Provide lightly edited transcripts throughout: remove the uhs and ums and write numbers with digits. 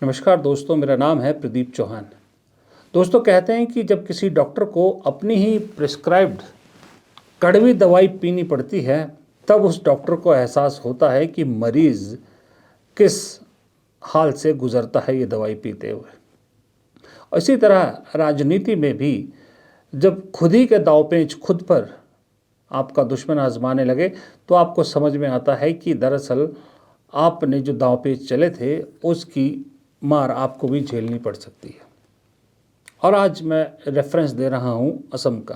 नमस्कार दोस्तों, मेरा नाम है प्रदीप चौहान। दोस्तों, कहते हैं कि जब किसी डॉक्टर को अपनी ही प्रिस्क्राइब्ड कड़वी दवाई पीनी पड़ती है, तब उस डॉक्टर को एहसास होता है कि मरीज़ किस हाल से गुज़रता है ये दवाई पीते हुए। इसी तरह राजनीति में भी जब खुद ही के दांवपेच खुद पर आपका दुश्मन आजमाने लगे, तो आपको समझ में आता है कि दरअसल आपने जो दांवपेच चले थे उसकी मार आपको भी झेलनी पड़ सकती है। और आज मैं रेफरेंस दे रहा हूं असम का।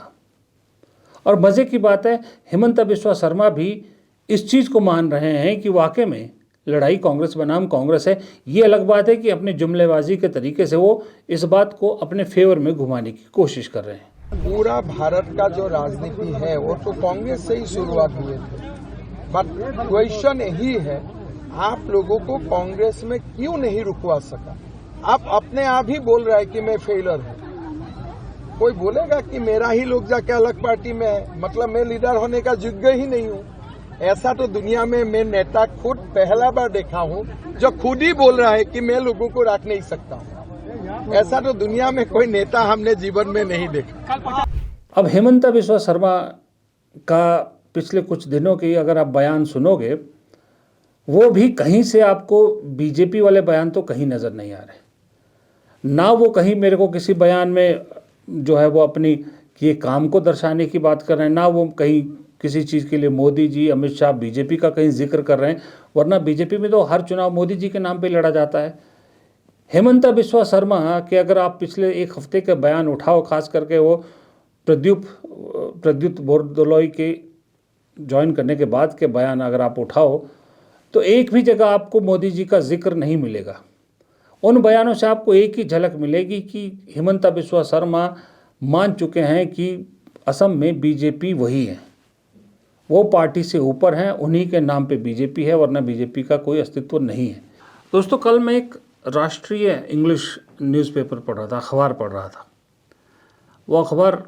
और मज़े की बात है, हिमंता बिस्वा शर्मा भी इस चीज़ को मान रहे हैं कि वाकई में लड़ाई कांग्रेस बनाम कांग्रेस है। ये अलग बात है कि अपने जुमलेबाजी के तरीके से वो इस बात को अपने फेवर में घुमाने की कोशिश कर रहे हैं। पूरा भारत का जो राजनीति है वो तो कांग्रेस से ही शुरुआत हुए थे, बट क्वेश्चन यही है, आप लोगों को कांग्रेस में क्यों नहीं रुकवा सका? आप अपने आप ही बोल रहे हैं कि मैं फेलर हूं। कोई बोलेगा कि मेरा ही लोग जाके अलग पार्टी में है, मतलब मैं लीडर होने का योग्य ही नहीं हूं। ऐसा तो दुनिया में मैं नेता खुद पहला बार देखा हूं जो खुद ही बोल रहा है कि मैं लोगों को रख नहीं सकता हूं। ऐसा तो दुनिया में कोई नेता हमने जीवन में नहीं देखा। अब हिमंता बिस्वा शर्मा का पिछले कुछ दिनों की अगर आप बयान सुनोगे, वो भी कहीं से आपको बीजेपी वाले बयान तो कहीं नज़र नहीं आ रहे। ना वो कहीं मेरे को किसी बयान में जो है वो अपनी ये काम को दर्शाने की बात कर रहे हैं, ना वो कहीं किसी चीज़ के लिए मोदी जी, अमित शाह, बीजेपी का कहीं जिक्र कर रहे हैं। वरना बीजेपी में तो हर चुनाव मोदी जी के नाम पे लड़ा जाता है। हिमंता बिस्वा शर्मा के अगर आप पिछले एक हफ्ते के बयान उठाओ, खास करके वो प्रद्युत बोरदोलोई के ज्वाइन करने के बाद के बयान अगर आप उठाओ, तो एक भी जगह आपको मोदी जी का जिक्र नहीं मिलेगा। उन बयानों से आपको एक ही झलक मिलेगी कि हिमंता बिस्वा शर्मा मान चुके हैं कि असम में बीजेपी वही है, वो पार्टी से ऊपर हैं, उन्हीं के नाम पे बीजेपी है, वरना बीजेपी का कोई अस्तित्व नहीं है। दोस्तों, कल मैं एक राष्ट्रीय इंग्लिश न्यूज़पेपर पढ़ रहा था, अखबार पढ़ रहा था। वो अखबार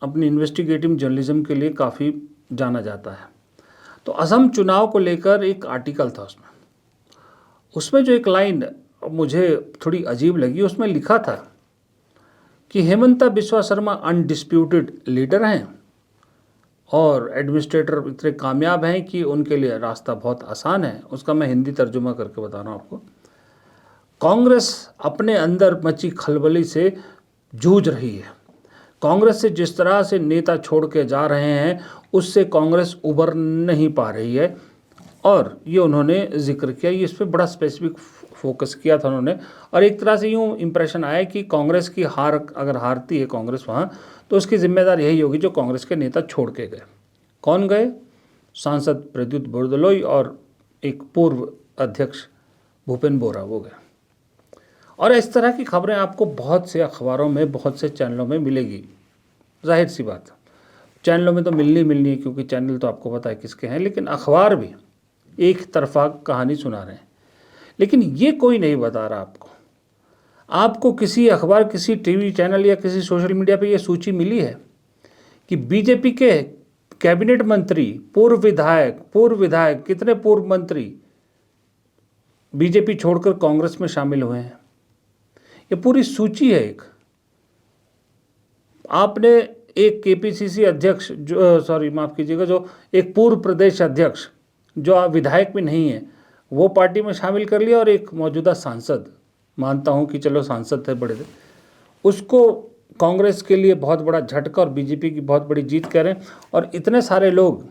अपनी इन्वेस्टिगेटिव जर्नलिज्म के लिए काफ़ी जाना जाता है। तो असम चुनाव को लेकर एक आर्टिकल था उसमें जो एक लाइन मुझे थोड़ी अजीब लगी, उसमें लिखा था कि हेमंता बिस्वा शर्मा अनडिस्प्यूटेड लीडर हैं और एडमिनिस्ट्रेटर इतने कामयाब हैं कि उनके लिए रास्ता बहुत आसान है। उसका मैं हिंदी तर्जुमा करके बता रहा हूँ आपको। कांग्रेस अपने अंदर मची खलबली से जूझ रही है। कांग्रेस से जिस तरह से नेता छोड़ के जा रहे हैं, उससे कांग्रेस उबर नहीं पा रही है। और ये उन्होंने जिक्र किया, ये इस पर बड़ा स्पेसिफिक फोकस किया था उन्होंने। और एक तरह से यूँ इम्प्रेशन आया कि कांग्रेस की हार अगर हारती है कांग्रेस वहाँ, तो उसकी जिम्मेदार यही होगी जो कांग्रेस के नेता छोड़ के गए। कौन गए? सांसद प्रद्युत बोरदोलोई और एक पूर्व अध्यक्ष भूपेन बोरा, वो गए। और इस तरह की खबरें आपको बहुत से अखबारों में, बहुत से चैनलों में मिलेगी। जाहिर सी बात है, चैनलों में तो मिलनी है, क्योंकि चैनल तो आपको पता है किसके हैं, लेकिन अखबार भी एक तरफा कहानी सुना रहे हैं। लेकिन ये कोई नहीं बता रहा आपको किसी अखबार, किसी टीवी चैनल या किसी सोशल मीडिया पे ये सूची मिली है कि बीजेपी के कैबिनेट मंत्री, पूर्व विधायक कितने पूर्व मंत्री बीजेपी छोड़कर कांग्रेस में शामिल हुए हैं? ये पूरी सूची है। एक आपने एक केपीसीसी अध्यक्ष जो एक पूर्व प्रदेश अध्यक्ष जो विधायक भी नहीं है, वो पार्टी में शामिल कर लिया। और एक मौजूदा सांसद, मानता हूं कि चलो सांसद थे बड़े थे, उसको कांग्रेस के लिए बहुत बड़ा झटका और बीजेपी की बहुत बड़ी जीत कह रहे हैं। और इतने सारे लोग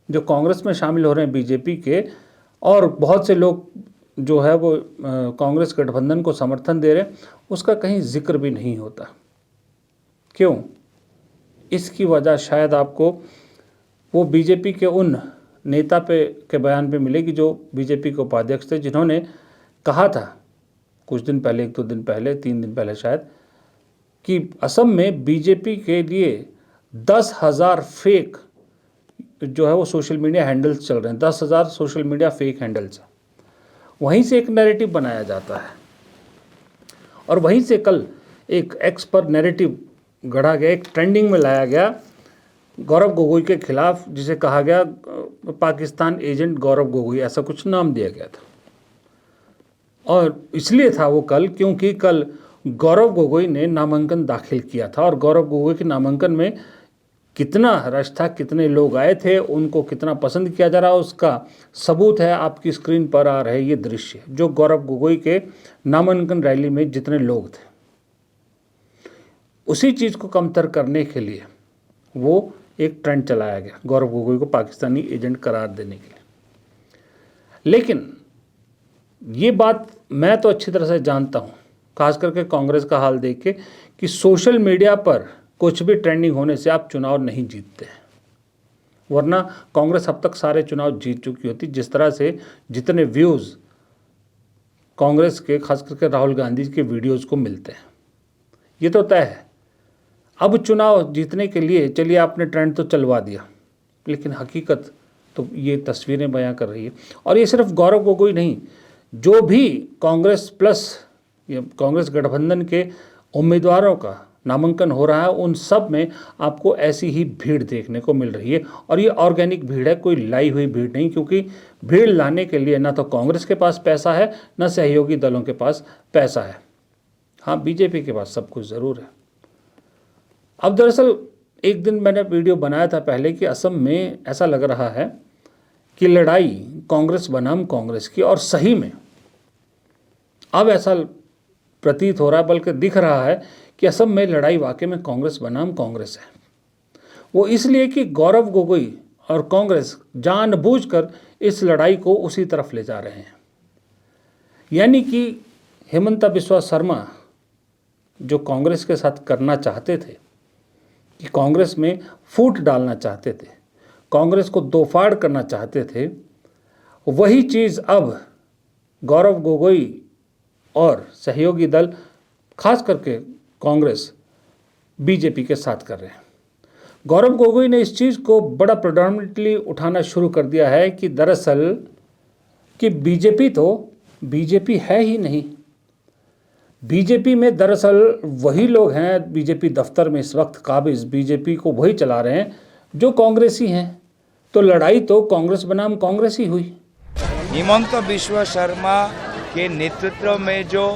जो कांग्रेस में शामिल हो रहे हैं बीजेपी के, और बहुत से लोग जो है वो कांग्रेस गठबंधन को समर्थन दे रहे हैं, उसका कहीं जिक्र भी नहीं होता। क्यों? इसकी वजह शायद आपको वो बीजेपी के उन नेता के बयान पे मिलेगी जो बीजेपी के उपाध्यक्ष थे, जिन्होंने कहा था कुछ दिन पहले, 1-2 दिन पहले, 3 दिन पहले शायद, कि असम में बीजेपी के लिए 10,000 फेक जो है वो सोशल मीडिया हैंडल्स चल रहे हैं। 10,000 सोशल मीडिया फेक हैंडल्स हैं। वहीं से एक नैरेटिव बनाया जाता है और वहीं से कल एक एक्स पर नैरेटिव गढ़ा गया, एक ट्रेंडिंग में लाया गया गौरव गोगोई के खिलाफ, जिसे कहा गया पाकिस्तान एजेंट गौरव गोगोई, ऐसा कुछ नाम दिया गया था। और इसलिए था वो कल क्योंकि कल गौरव गोगोई ने नामांकन दाखिल किया था और गौरव गोगोई के नामांकन में कितना रश था, कितने लोग आए थे, उनको कितना पसंद किया जा रहा, उसका सबूत है आपकी स्क्रीन पर आ रहे ये दृश्य जो गौरव गोगोई के नामांकन रैली में जितने लोग थे। उसी चीज़ को कमतर करने के लिए वो एक ट्रेंड चलाया गया गौरव गोगोई को पाकिस्तानी एजेंट करार देने के लिए। लेकिन ये बात मैं तो अच्छी तरह से जानता हूँ, खास करके कांग्रेस का हाल देख के, कि सोशल मीडिया पर कुछ भी ट्रेंडिंग होने से आप चुनाव नहीं जीतते हैं। वरना कांग्रेस अब तक सारे चुनाव जीत चुकी होती। जिस तरह से जितने व्यूज़ कांग्रेस के खास करके राहुल गांधी के वीडियोज़ को मिलते हैं, ये तो तय है। अब चुनाव जीतने के लिए चलिए आपने ट्रेंड तो चलवा दिया, लेकिन हकीकत तो ये तस्वीरें बयां कर रही है। और ये सिर्फ गौरव गोगोई नहीं, जो भी कांग्रेस प्लस कांग्रेस गठबंधन के उम्मीदवारों का नामांकन हो रहा है, उन सब में आपको ऐसी ही भीड़ देखने को मिल रही है। और ये ऑर्गेनिक भीड़ है, कोई लाई हुई भीड़ नहीं, क्योंकि भीड़ लाने के लिए ना तो कांग्रेस के पास पैसा है, ना सहयोगी दलों के पास पैसा है। हाँ, बीजेपी के पास सब कुछ ज़रूर है। अब दरअसल एक दिन मैंने वीडियो बनाया था पहले कि असम में ऐसा लग रहा है कि लड़ाई कांग्रेस बनाम कांग्रेस की, और सही में अब ऐसा प्रतीत हो रहा है, बल्कि दिख रहा है कि असम में लड़ाई वाकई में कांग्रेस बनाम कांग्रेस है। वो इसलिए कि गौरव गोगोई और कांग्रेस जानबूझकर इस लड़ाई को उसी तरफ ले जा रहे हैं। यानी कि हिमंता बिस्वा शर्मा जो कांग्रेस के साथ करना चाहते थे, कि कांग्रेस में फूट डालना चाहते थे, कांग्रेस को दो फाड़ करना चाहते थे, वही चीज़ अब गौरव गोगोई और सहयोगी दल खास करके कांग्रेस बीजेपी के साथ कर रहे हैं। गौरव गोगोई ने इस चीज़ को बड़ा प्रेडोमिनेटली उठाना शुरू कर दिया है कि दरअसल कि बीजेपी तो बीजेपी है ही नहीं। बीजेपी में दरअसल वही लोग हैं, बीजेपी दफ्तर में इस वक्त काबिज बीजेपी को वही चला रहे हैं जो कांग्रेसी हैं। तो लड़ाई तो कांग्रेस बनाम कांग्रेस ही हुई। हिमंत बिस्वा शर्मा के नेतृत्व में जो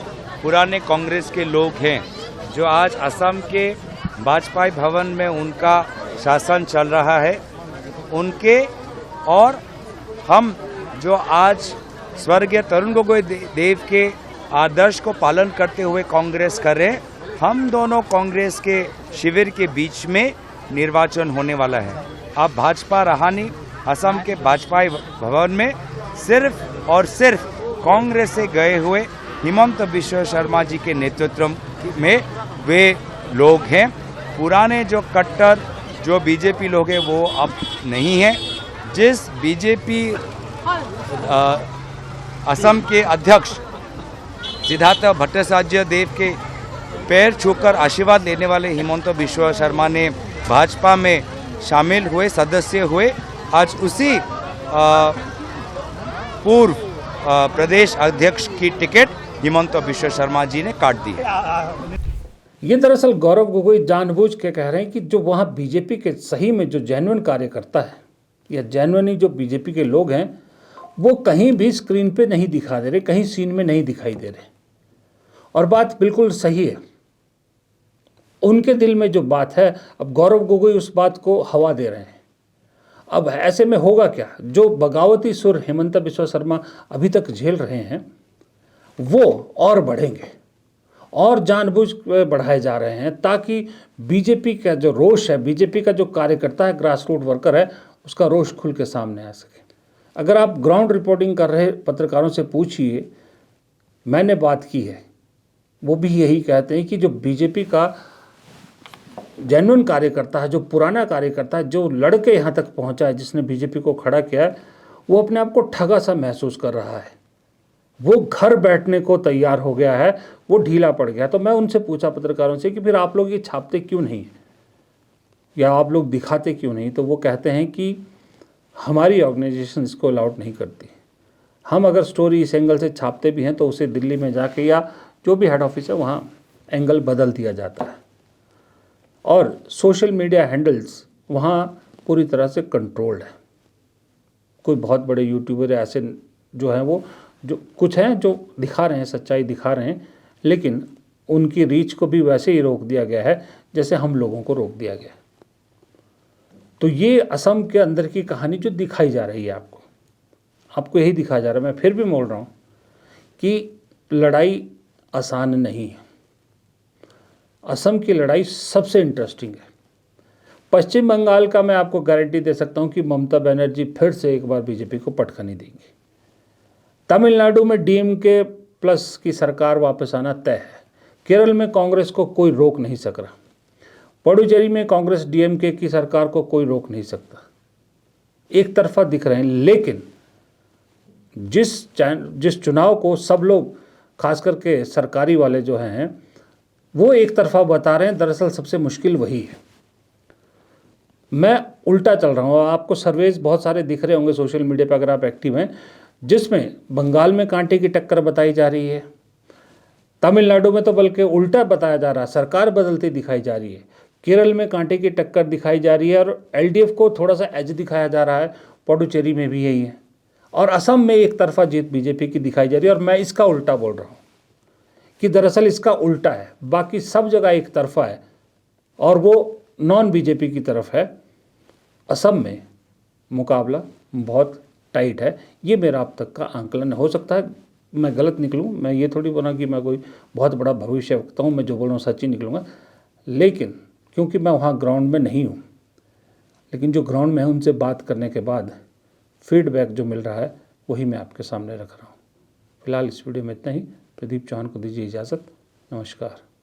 पुराने कांग्रेस के लोग हैं, जो आज असम के वाजपेयी भवन में उनका शासन चल रहा है, उनके और हम जो आज स्वर्गीय तरुण गोगोई देव के आदर्श को पालन करते हुए कांग्रेस कर रहे हैं, हम दोनों कांग्रेस के शिविर के बीच में निर्वाचन होने वाला है। अब भाजपा रहानी असम के वाजपेयी भवन में सिर्फ और सिर्फ कांग्रेस से गए हुए हिमंत बिस्वा शर्मा जी के नेतृत्व में वे लोग हैं। पुराने जो कट्टर जो बीजेपी लोग हैं वो अब नहीं हैं। जिस बीजेपी असम के अध्यक्ष सिद्धार्थ भट्टाचार्य देव के पैर छूकर आशीर्वाद लेने वाले हिमंत बिस्वा शर्मा ने भाजपा में शामिल हुए, सदस्य हुए। आज उसी पूर्व प्रदेश अध्यक्ष की टिकट हिमंत बिस्वा शर्मा जी ने काट दी है। ये दरअसल गौरव गोगोई जानबूझ के कह रहे हैं कि जो वहाँ बीजेपी के सही में जो जेन्युइन कार्यकर्ता है या जेन्युइनली जो बीजेपी के लोग हैं, वो कहीं भी स्क्रीन पे नहीं दिखा दे रहे, कहीं सीन में नहीं दिखाई दे रहे। और बात बिल्कुल सही है, उनके दिल में जो बात है, अब गौरव गोगोई उस बात को हवा दे रहे हैं। अब ऐसे में होगा क्या, जो बगावती सुर हिमंता बिस्वा शर्मा अभी तक झेल रहे हैं वो और बढ़ेंगे और जानबूझ बढ़ाए जा रहे हैं, ताकि बीजेपी का जो रोष है, बीजेपी का जो कार्यकर्ता है, ग्रास रूट वर्कर है, उसका रोष खुल के सामने आ सके। अगर आप ग्राउंड रिपोर्टिंग कर रहे पत्रकारों से पूछिए, मैंने बात की है, वो भी यही कहते हैं कि जो बीजेपी का जेन्युइन कार्यकर्ता है, जो पुराना कार्यकर्ता है, जो लड़के यहाँ तक पहुँचा है, जिसने बीजेपी को खड़ा किया है, वो अपने आप को ठगा सा महसूस कर रहा है। वो घर बैठने को तैयार हो गया है, वो ढीला पड़ गया। तो मैं उनसे पूछा पत्रकारों से कि फिर आप लोग ये छापते क्यों नहीं या आप लोग दिखाते क्यों नहीं? तो वो कहते हैं कि हमारी ऑर्गेनाइजेशन इसको अलाउड नहीं करती। हम अगर स्टोरी इस एंगल से छापते भी हैं तो उसे दिल्ली में जाके या जो भी हेड ऑफिस है वहाँ एंगल बदल दिया जाता है। और सोशल मीडिया हैंडल्स वहाँ पूरी तरह से कंट्रोल्ड है। कोई बहुत बड़े यूट्यूबर ऐसे जो हैं वो जो कुछ हैं जो दिखा रहे हैं, सच्चाई दिखा रहे हैं, लेकिन उनकी रीच को भी वैसे ही रोक दिया गया है जैसे हम लोगों को रोक दिया गया। तो ये असम के अंदर की कहानी जो दिखाई जा रही है आपको यही दिखाया जा रहा है। मैं फिर भी बोल रहा हूँ कि लड़ाई आसान नहीं है। असम की लड़ाई सबसे इंटरेस्टिंग है। पश्चिम बंगाल का मैं आपको गारंटी दे सकता हूँ कि ममता बनर्जी फिर से एक बार बीजेपी को पटखनी देंगी। तमिलनाडु में डीएमके प्लस की सरकार वापस आना तय है। केरल में कांग्रेस को कोई रोक नहीं सक रहा। पुडुचेरी में कांग्रेस डीएमके की सरकार को कोई रोक नहीं सकता। एक तरफा दिख रहे हैं, लेकिन जिस चुनाव को सब लोग खास करके सरकारी वाले जो हैं वो एक तरफा बता रहे हैं, दरअसल सबसे मुश्किल वही है। मैं उल्टा चल रहा हूँ। आपको सर्वेज बहुत सारे दिख रहे होंगे सोशल मीडिया पर अगर आप एक्टिव हैं, जिसमें बंगाल में कांटे की टक्कर बताई जा रही है। तमिलनाडु में तो बल्कि उल्टा बताया जा रहा है, सरकार बदलती दिखाई जा रही है। केरल में कांटे की टक्कर दिखाई जा रही है और एलडीएफ को थोड़ा सा एज दिखाया जा रहा है। पुडुचेरी में भी यही है और असम में एक तरफा जीत बीजेपी की दिखाई जा रही है। और मैं इसका उल्टा बोल रहा हूँ कि दरअसल इसका उल्टा है। बाकी सब जगह एक तरफा है और वो नॉन बीजेपी की तरफ है। असम में मुकाबला बहुत टाइट है। ये मेरा अब तक का आंकलन हो सकता है, मैं गलत निकलूँ। मैं ये थोड़ी बोला कि मैं कोई बहुत बड़ा भविष्य वक्ता हूँ, मैं जो बोल रहा हूँ सच ही निकलूँगा। लेकिन क्योंकि मैं वहाँ ग्राउंड में नहीं हूँ, लेकिन जो ग्राउंड में है उनसे बात करने के बाद फीडबैक जो मिल रहा है वही मैं आपके सामने रख रहा हूँ। फिलहाल इस वीडियो में इतना ही। प्रदीप चौहान को दीजिए इजाज़त। नमस्कार।